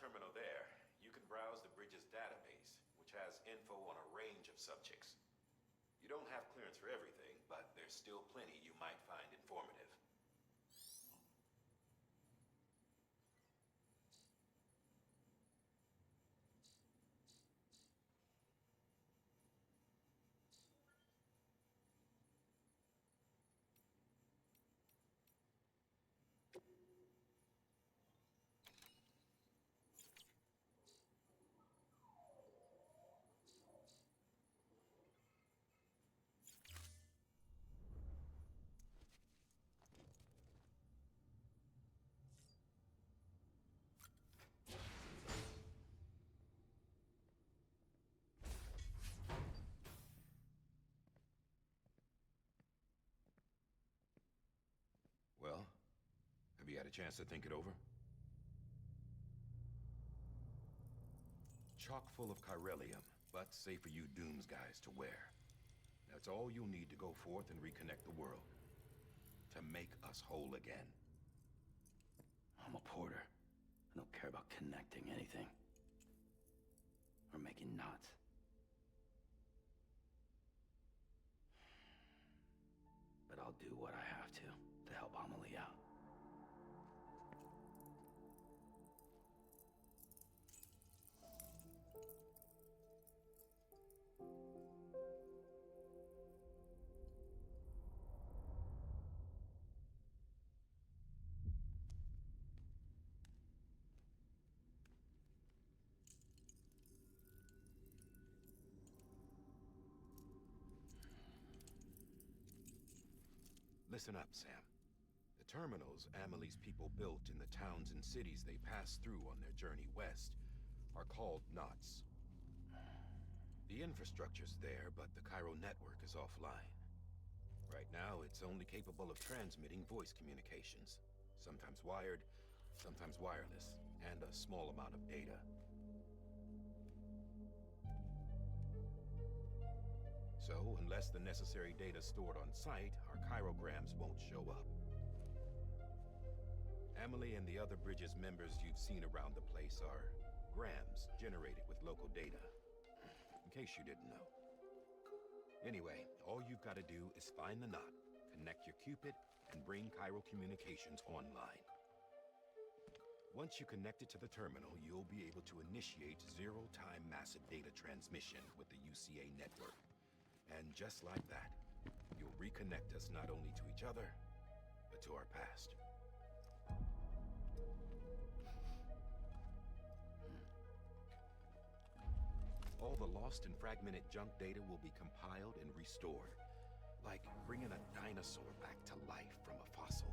terminal there, you can browse the bridge's database, which has info on a range of subjects. You don't have clearance for everything, but there's still plenty you might find informative. Well, have you had a chance to think it over? Chock full of chiralium, but safe for you Dooms guys to wear. That's all you'll need to go forth and reconnect the world. To make us whole again. I'm a porter. I don't care about connecting anything. Or making knots. But I'll do what I have to help Amelie out. Listen up, Sam. The terminals Amelie's people built in the towns and cities they passed through on their journey west are called knots. The infrastructure's there, but the Cairo network is offline. Right now, it's only capable of transmitting voice communications. Sometimes wired, sometimes wireless, and a small amount of data. So, unless the necessary data's stored on site, our chirograms won't show up. Amelie and the other Bridges members you've seen around the place are grams generated with local data. In case you didn't know. Anyway, all you've got to do is find the knot, connect your Cupid, and bring Cairo communications online. Once you connect it to the terminal, you'll be able to initiate zero-time massive data transmission with the UCA network. And just like that, you'll reconnect us not only to each other, but to our past. All the lost and fragmented junk data will be compiled and restored, like bringing a dinosaur back to life from a fossil.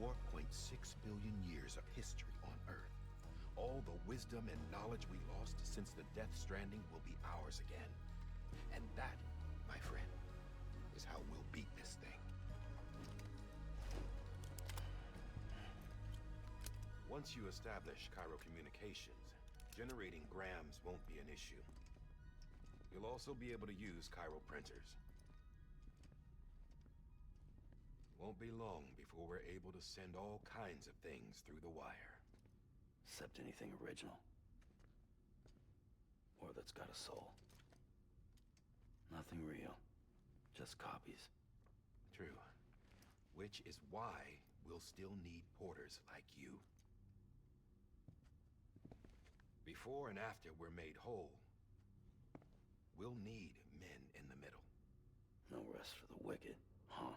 4.6 billion years of history on Earth. All the wisdom and knowledge we lost since the death Stranding will be ours again. And that, my friend, is how we'll beat this thing. Once you establish Cairo communications, generating grams won't be an issue. You'll also be able to use Cairo printers. Won't be long before we're able to send all kinds of things through the wire. Except anything original. Or that's got a soul. Nothing real. Just copies. True. Which is why we'll still need porters like you. Before and after we're made whole, we'll need men in the middle. No rest for the wicked, huh?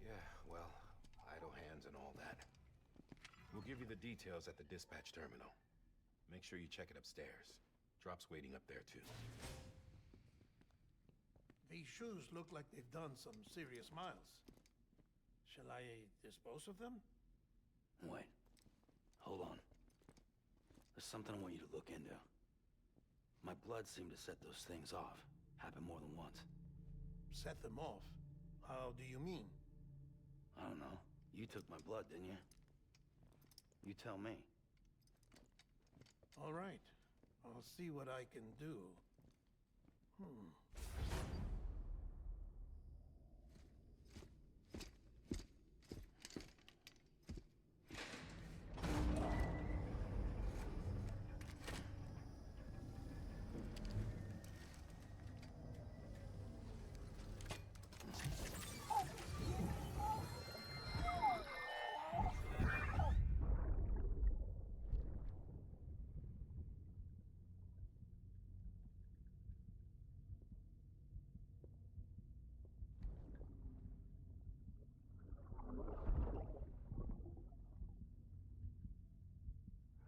Yeah, well, idle hands and all that. We'll give you the details at the dispatch terminal. Make sure you check it upstairs. Drop's waiting up there, too. These shoes look like they've done some serious miles. Shall I dispose of them? Wait. Hold on. There's something I want you to look into. My blood seemed to set those things off. Happened more than once. Set them off? How do you mean? I don't know. You took my blood, didn't you? You tell me. All right. I'll see what I can do.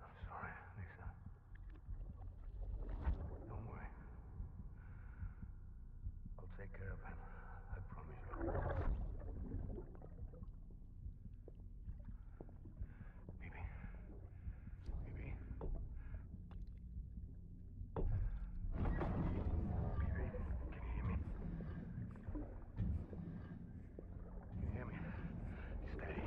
I'm sorry, Lisa. Don't worry. I'll take care of him. I promise you. Baby. Baby. Baby, can you hear me? Can you hear me? Steady.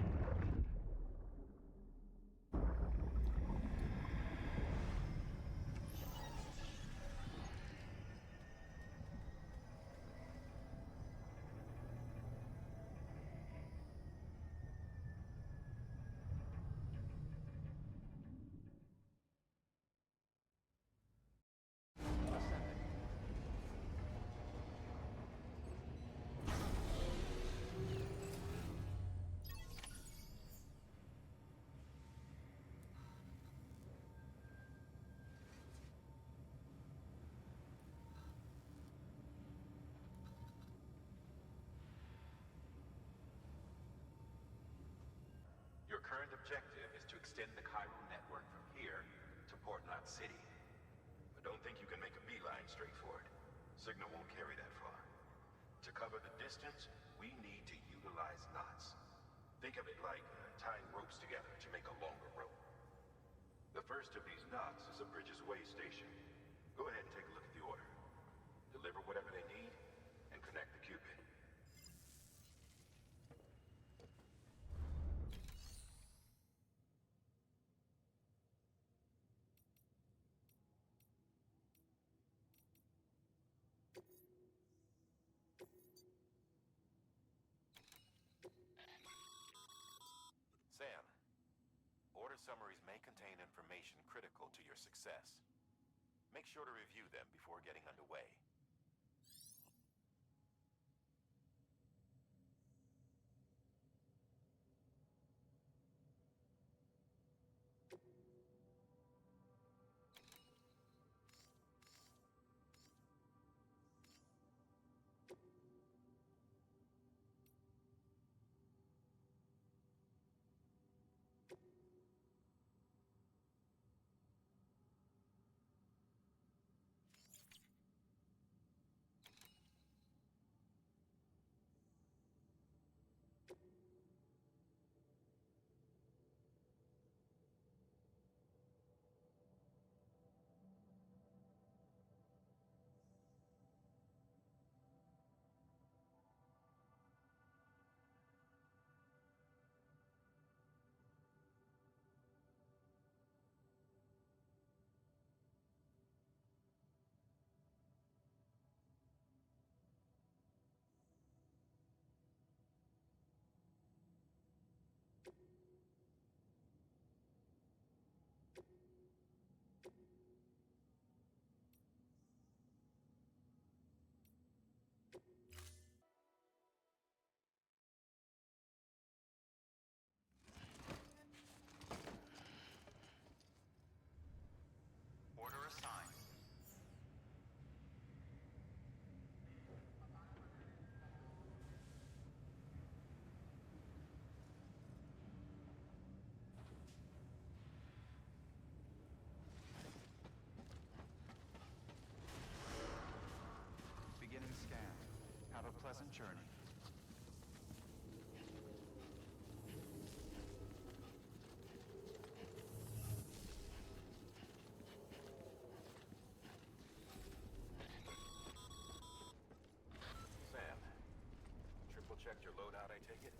Your current objective is to extend the chiral network from here to Port Knot City. But don't think you can make a beeline straight for it. Signal won't carry that far. To cover the distance, we need to utilize knots. Think of it like tying ropes together to make a longer rope. The first of these knots is a Bridges Way station. Go ahead and take a look at the order. Deliver whatever they need, and connect the Cupid. Sam, order summaries may contain information critical to your success. Make sure to review them before getting underway. Order assigned. Beginning scan. Have a pleasant journey. Sam, triple checked your loadout, I take it?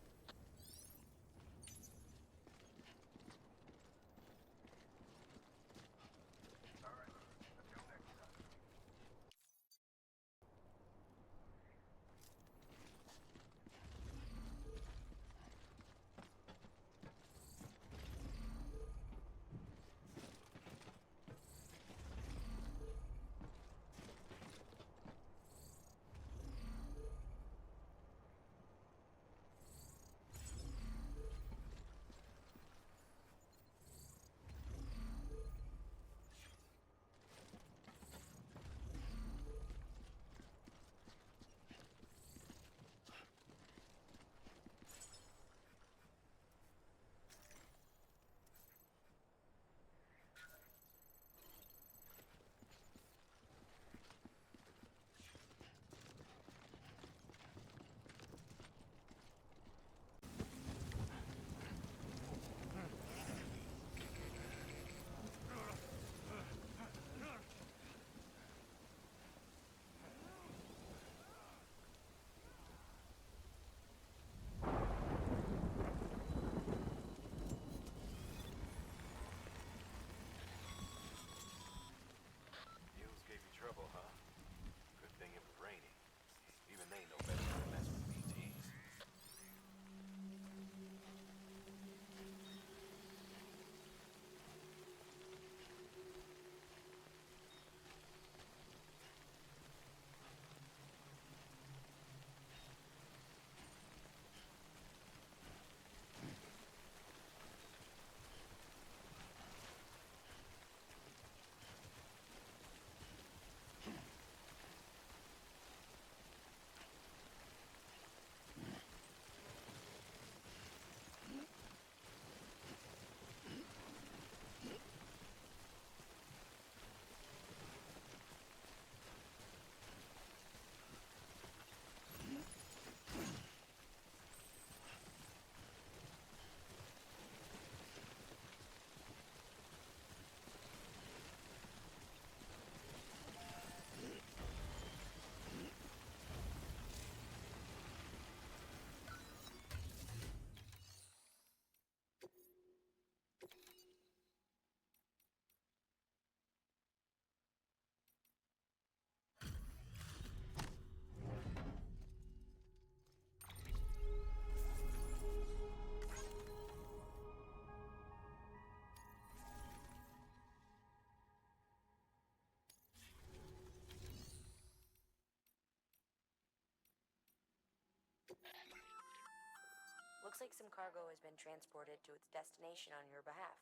like some cargo has been transported to its destination on your behalf.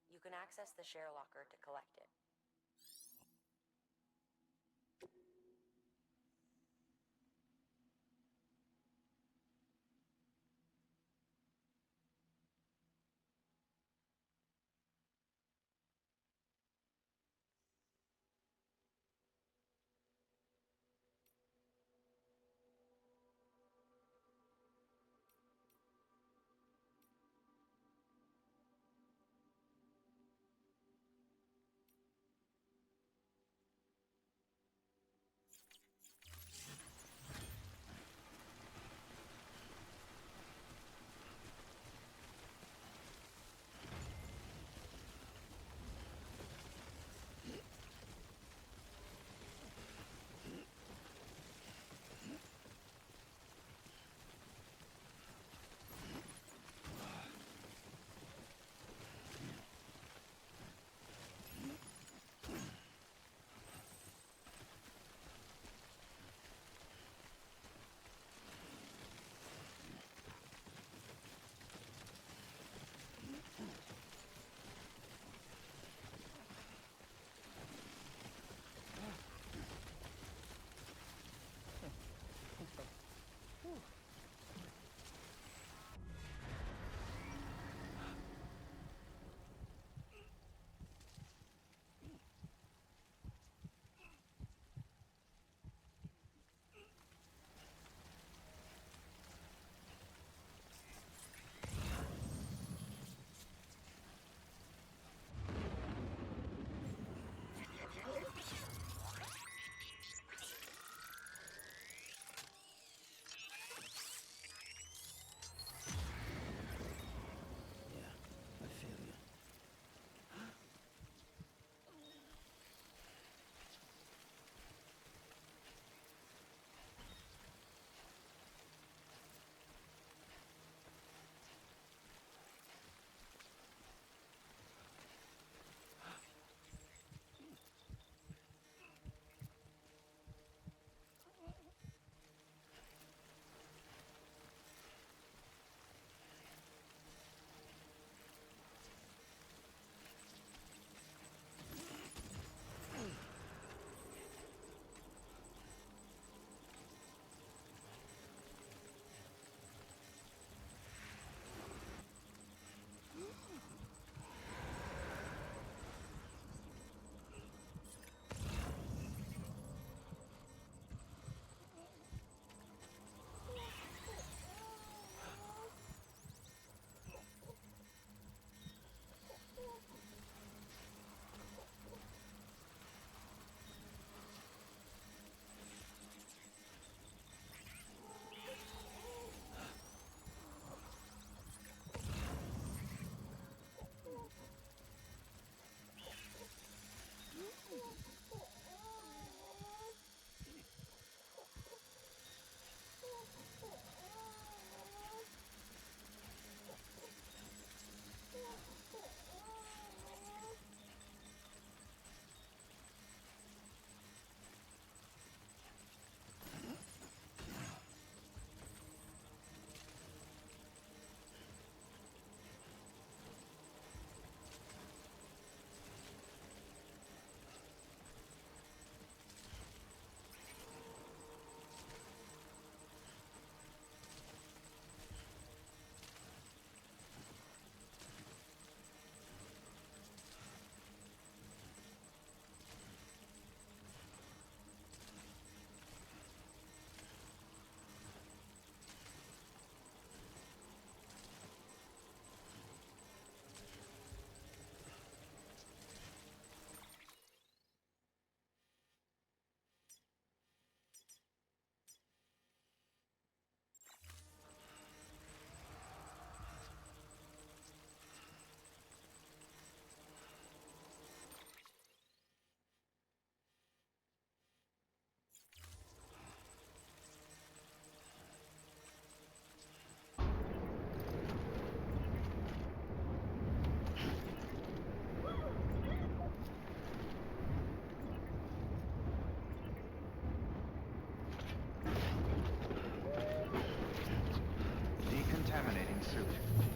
You can access the share locker to collect it.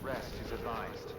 Rest is advised.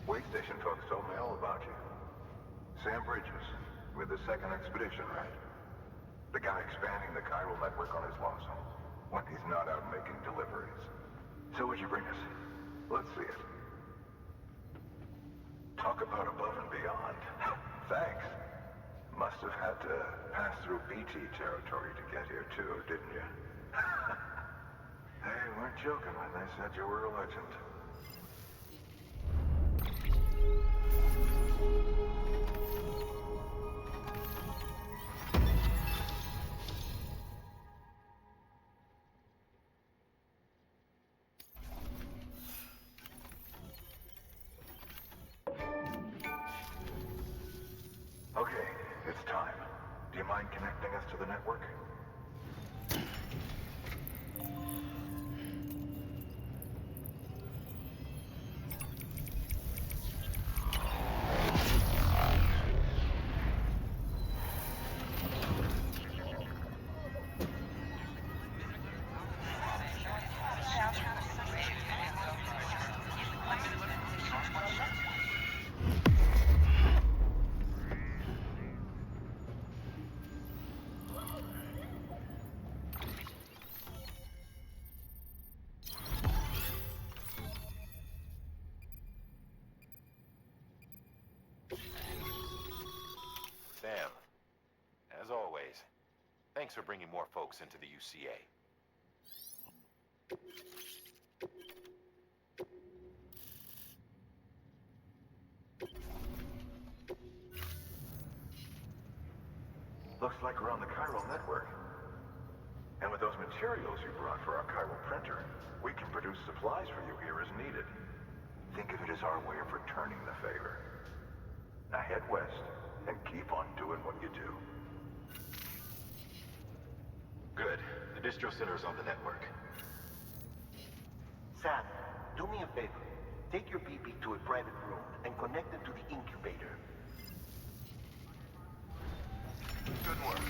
Way station folks told me all about you. Sam Bridges, with the second expedition, right? The guy expanding the chiral network on his lonesome, when he's not out making deliveries. So what'd you bring us? Let's see it. Talk about above and beyond. Thanks. Must have had to pass through BT territory to get here too, didn't you? They weren't joking when they said you were a legend. Okay, it's time. Do you mind connecting us to the network? Sam, as always, thanks for bringing more folks into the UCA. Looks like we're on the chiral network. And with those materials you brought for our chiral printer, we can produce supplies for you here as needed. Think of it as our way of returning the favor. Now head west and keep on doing what you do. Good. The distro center's on the network. Sam, do me a favor. Take your BB to a private room and connect it to the incubator. Good work.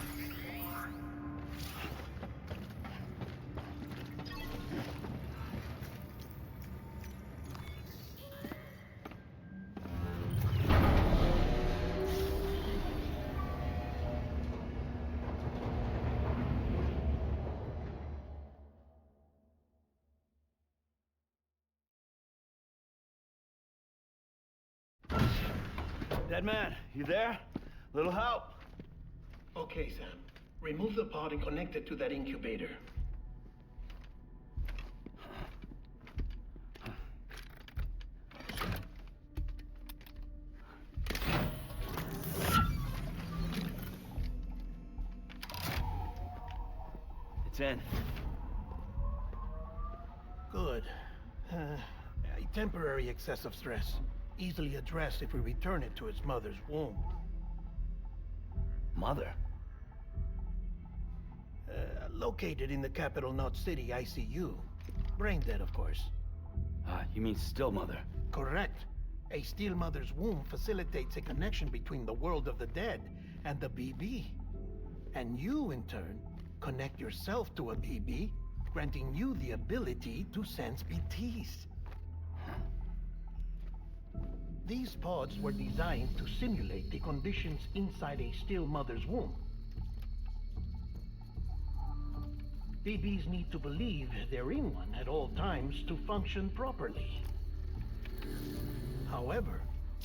Dead man, you there? Little help? Okay, Sam. Remove the pod and connect it to that incubator. It's in. Good. A temporary excessive stress. Easily addressed if we return it to its mother's womb. Mother? Located in the capital Knot City ICU. Brain dead, of course. You mean still mother? Correct. A still mother's womb facilitates a connection between the world of the dead and the BB. And you, in turn, connect yourself to a BB, granting you the ability to sense BTs. These pods were designed to simulate the conditions inside a still mother's womb. BBs need to believe they're in one at all times to function properly. However,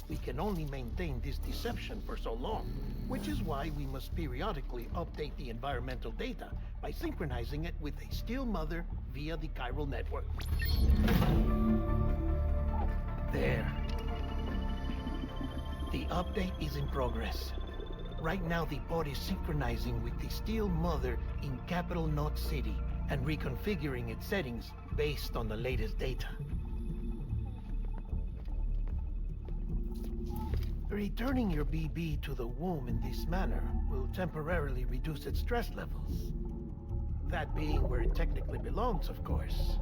we can only maintain this deception for so long, which is why we must periodically update the environmental data by synchronizing it with a still mother via the chiral network. There. The update is in progress. Right now, the pod is synchronizing with the Steel Mother in Capital Knot City and reconfiguring its settings based on the latest data. Returning your BB to the womb in this manner will temporarily reduce its stress levels. That being where it technically belongs, of course.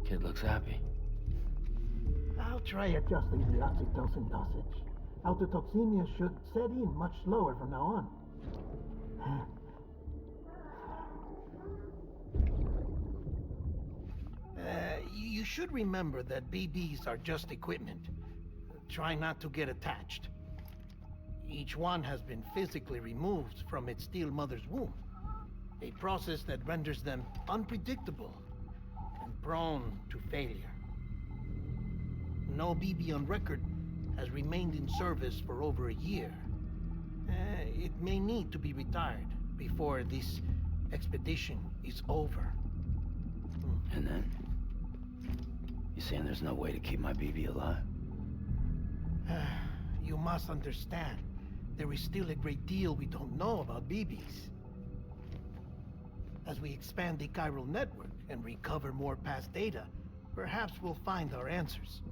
Kid looks happy. I'll try adjusting the oxytocin dosage. Autotoxemia should set in much slower from now on. You should remember that BBs are just equipment. Try not to get attached. Each one has been physically removed from its Steel Mother's womb. A process that renders them unpredictable and prone to failure. No BB on record has remained in service for over a year. It may need to be retired before this expedition is over. And then? You saying there's no way to keep my BB alive? You must understand, there is still a great deal we don't know about BBs. As we expand the chiral network and recover more past data, perhaps we'll find our answers.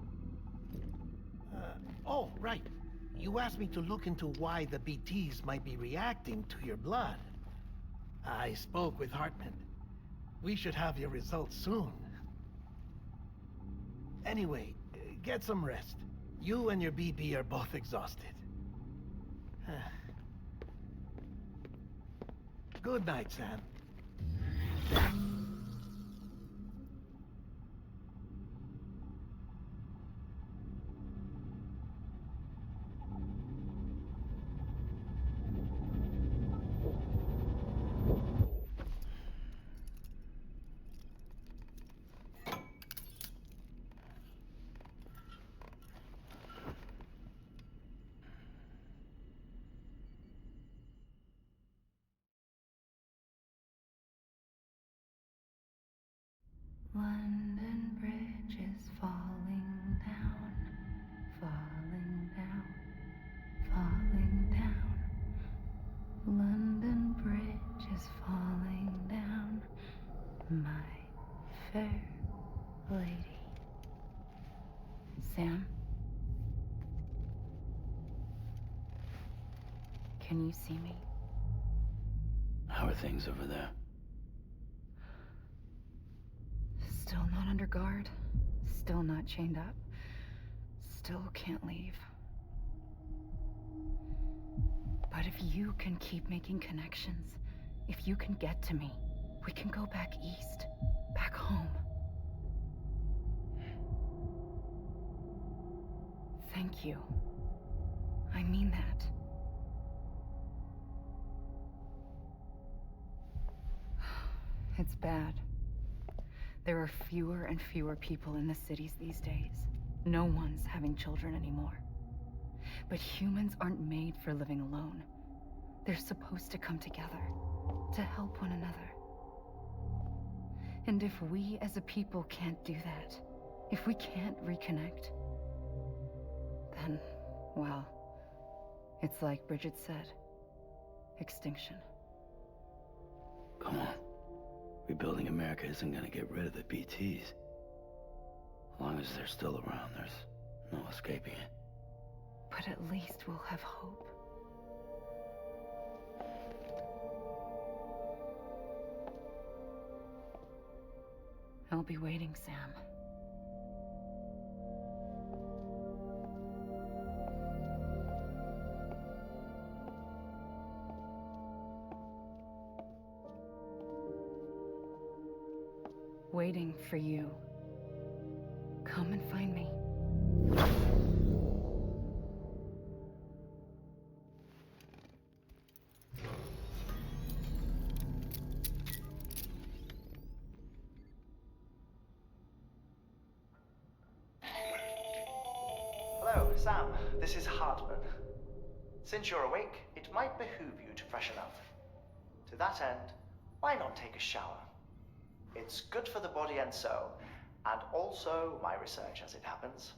Oh, right. You asked me to look into why the BTs might be reacting to your blood. I spoke with Hartman. We should have your results soon. Anyway, get some rest. You and your BB are both exhausted. Good night, Sam. London Bridge is falling down, falling down, falling down. London Bridge is falling down, my fair lady. Sam? Can you see me? How are things over there? Still not under guard, still not chained up, still can't leave. But if you can keep making connections, if you can get to me, we can go back east, back home. Thank you. I mean that. It's bad. There are fewer and fewer people in the cities these days. No one's having children anymore. But humans aren't made for living alone. They're supposed to come together, to help one another. And if we as a people can't do that, if we can't reconnect, then, well, it's like Bridget said, extinction. Come on. Rebuilding America isn't gonna get rid of the BTs. As long as they're still around, there's no escaping it. But at least we'll have hope. I'll be waiting, Sam. Waiting for you. Come and find me. Hello, Sam. This is Hartman. Since you're awake, it might behoove you to freshen up. To that end, why not take a shower? It's good for the body and soul, and also my research as it happens.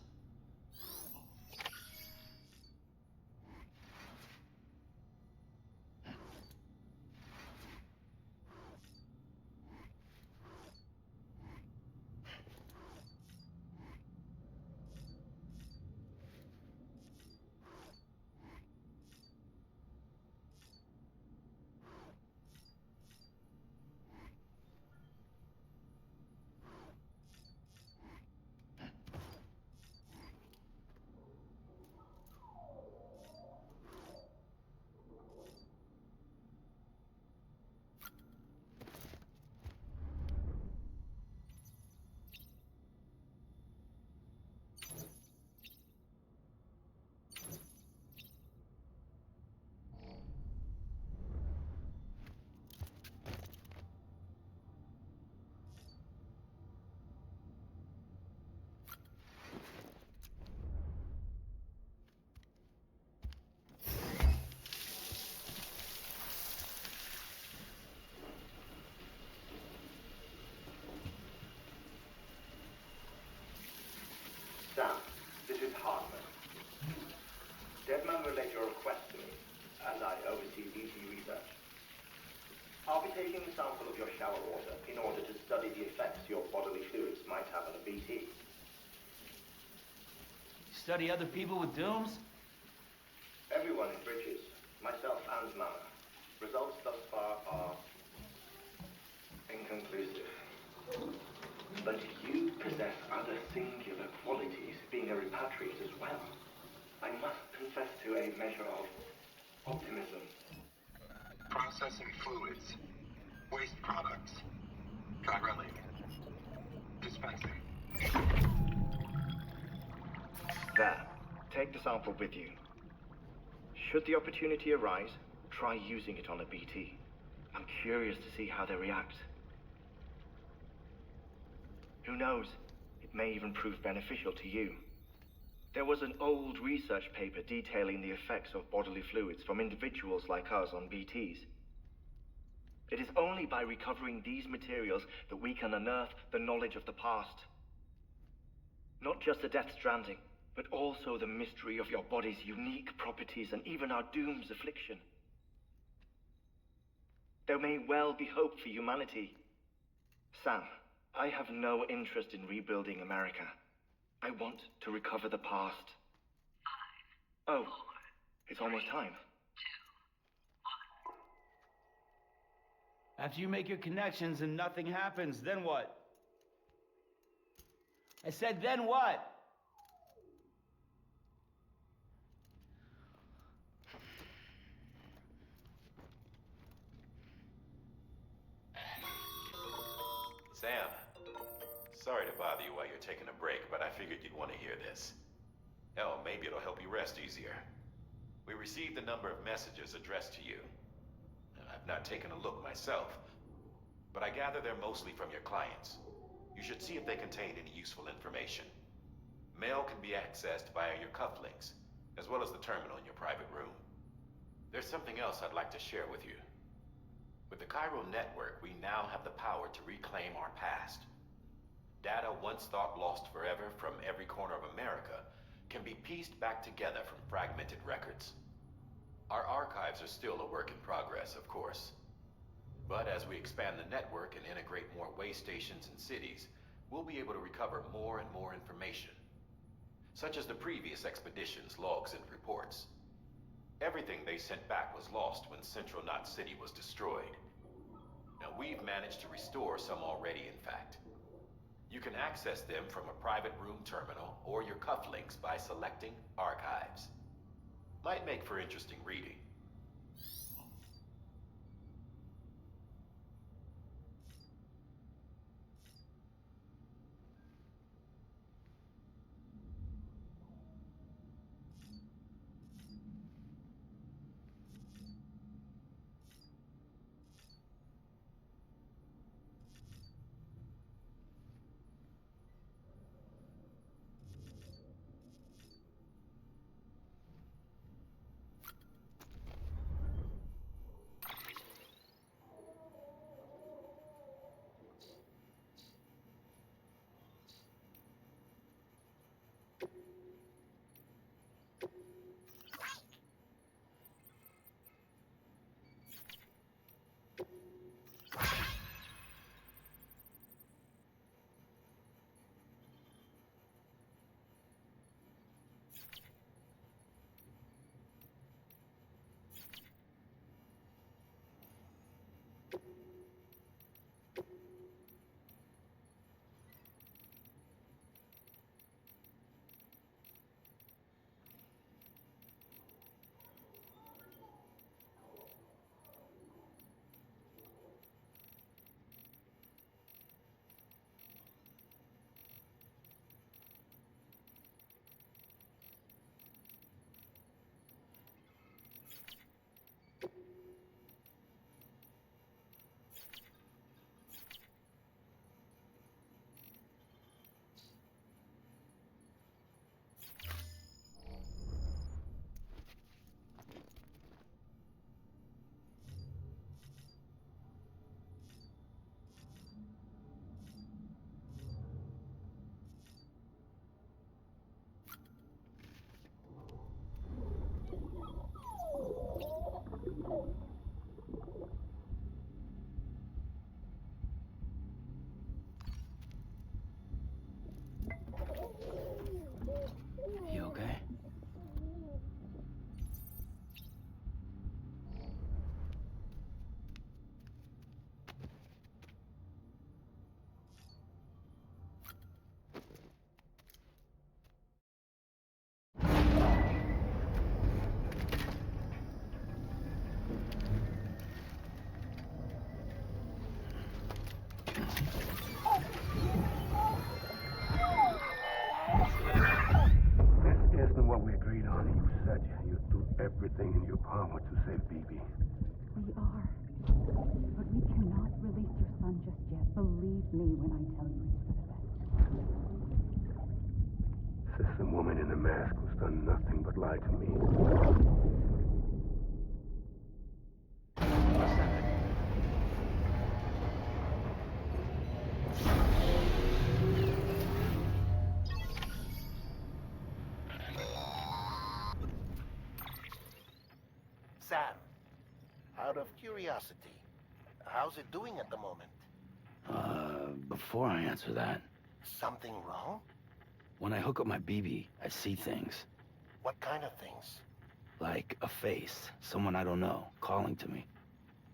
taking a sample of your shower water in order to study the effects your bodily fluids might have on a BT. Study other people with dooms? Everyone in Bridges, myself and Mama. Results thus far are inconclusive. But you possess other singular qualities, being a repatriate as well. I must confess to a measure of optimism. Processing fluids. Waste products. Chiralic. Dispensing. There. Take the sample with you. Should the opportunity arise, try using it on a BT. I'm curious to see how they react. Who knows? It may even prove beneficial to you. There was an old research paper detailing the effects of bodily fluids from individuals like us on BTs. It is only by recovering these materials that we can unearth the knowledge of the past. Not just the Death Stranding, but also the mystery of your body's unique properties and even our doom's affliction. There may well be hope for humanity. Sam, I have no interest in rebuilding America. I want to recover the past. 5, oh, 4, it's almost time. 2, 1. After you make your connections and nothing happens, then what? I said, then what? Sam, sorry to bother you while you're taking a break, but I figured you'd want to hear this. Hell, maybe it'll help you rest easier. We received a number of messages addressed to you. I've not taken a look myself, but I gather they're mostly from your clients. You should see if they contain any useful information. Mail can be accessed via your cufflinks, as well as the terminal in your private room. There's something else I'd like to share with you. With the Chiral Network, we now have the power to reclaim our past. Data once thought lost forever from every corner of America can be pieced back together from fragmented records. Our archives are still a work in progress, of course. But as we expand the network and integrate more way stations and cities, we'll be able to recover more and more information, such as the previous expedition's logs and reports. Everything they sent back was lost when Central Knot City was destroyed. Now, we've managed to restore some already, in fact. You can access them from a private room terminal or your cufflinks by selecting Archives. Might make for interesting reading. This isn't what we agreed on. You said you'd do everything in your power to save BB. We are. But we cannot release your son just yet. Believe me when I tell you it's for the best. System woman in the mask who's done nothing but lie to me. Sam, out of curiosity, how's it doing at the moment? Before I answer that, Something wrong? when I hook up my BB, I see things. What kind of things? Like a face, someone I don't know, calling to me.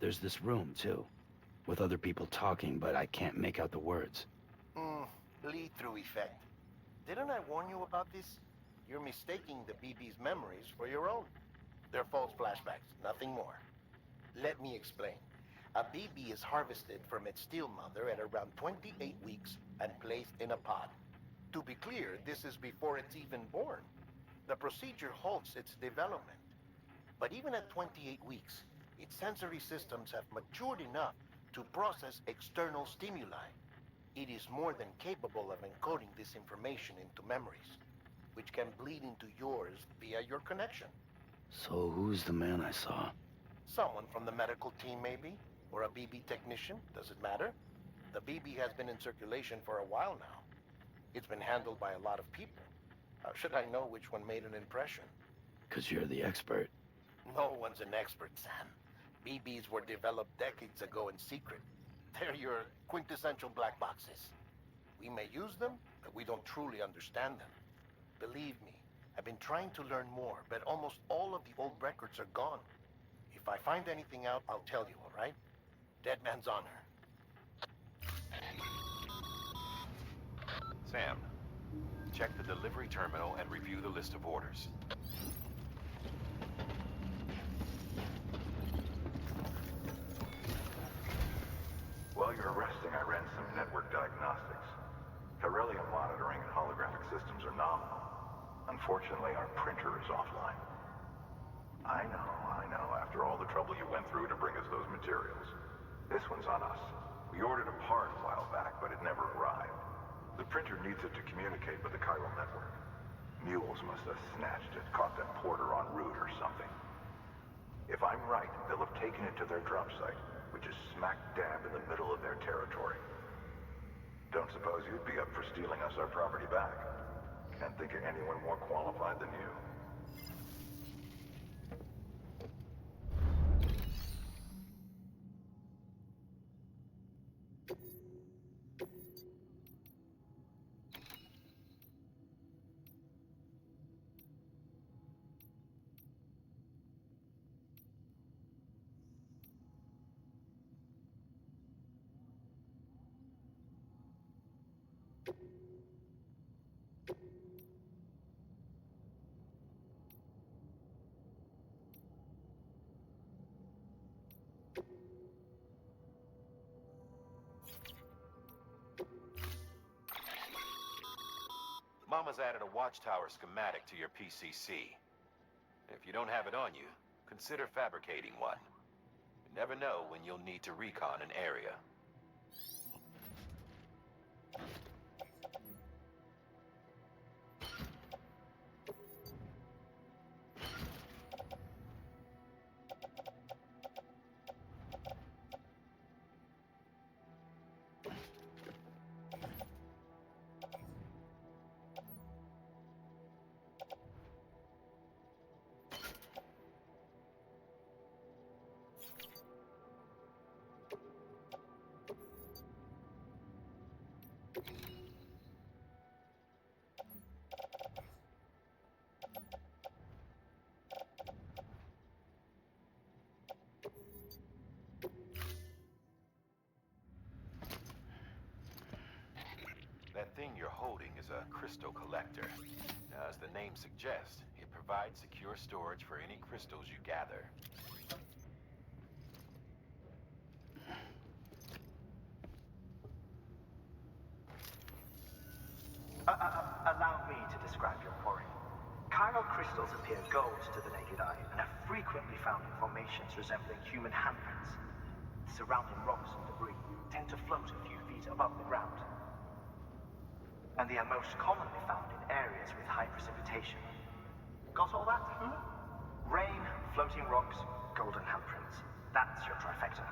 There's this room, too, with other people talking, but I can't make out the words. Lead-through effect. Didn't I warn you about this? You're mistaking the BB's memories for your own. They're false flashbacks, nothing more. Let me explain. A BB is harvested from its steel mother at around 28 weeks and placed in a pod. To be clear, this is before it's even born. The procedure halts its development. But even at 28 weeks, its sensory systems have matured enough to process external stimuli. It is more than capable of encoding this information into memories, which can bleed into yours via your connection. So who's the man I saw? Someone from the medical team, maybe? Or a BB technician? Does it matter? The BB has been in circulation for a while now. It's been handled by a lot of people. How should I know which one made an impression? 'Cause you're the expert. No one's an expert, Sam. BBs were developed decades ago in secret. They're your quintessential black boxes. We may use them, but we don't truly understand them. Believe me, I've been trying to learn more, but almost all of the old records are gone. If I find anything out, I'll tell you, all right? Dead man's honor. Sam, check the delivery terminal and review the list of orders. While you're resting, I ran some network diagnostics. Beryllium monitoring and holographic systems are nominal. Unfortunately, our printer is offline. I know. After all the trouble you went through to bring us those materials. This one's on us. We ordered a part a while back, but it never arrived. The printer needs it to communicate with the chiral network. Mules must have snatched it, caught that porter en route or something. If I'm right, they'll have taken it to their drop site, which is smack dab in the middle of their territory. Don't suppose you'd be up for stealing us our property back? Can't think of anyone more qualified than you. Mama's added a watchtower schematic to your PCC. If you don't have it on you, consider fabricating one. You never know when you'll need to recon an area. That thing you're holding is a crystal collector. Now, as the name suggests, it provides secure storage for any crystals you gather. Allow me to describe your quarry. Chiral crystals appear gold to the naked eye and are frequently found in formations resembling human handprints. Surrounding rocks and debris tend to float a few feet above the ground. And they are most commonly found in areas with high precipitation. Got all that? Rain, floating rocks, golden handprints. That's your trifecta.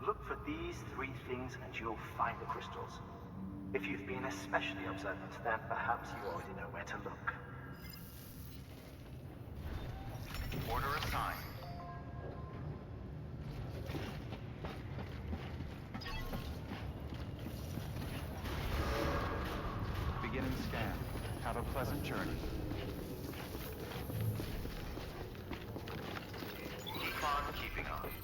Look for these three things and you'll find the crystals. If you've been especially observant, then perhaps you already know where to look. Order assigned. Beginning scan. Have a pleasant journey. Keep on keeping on.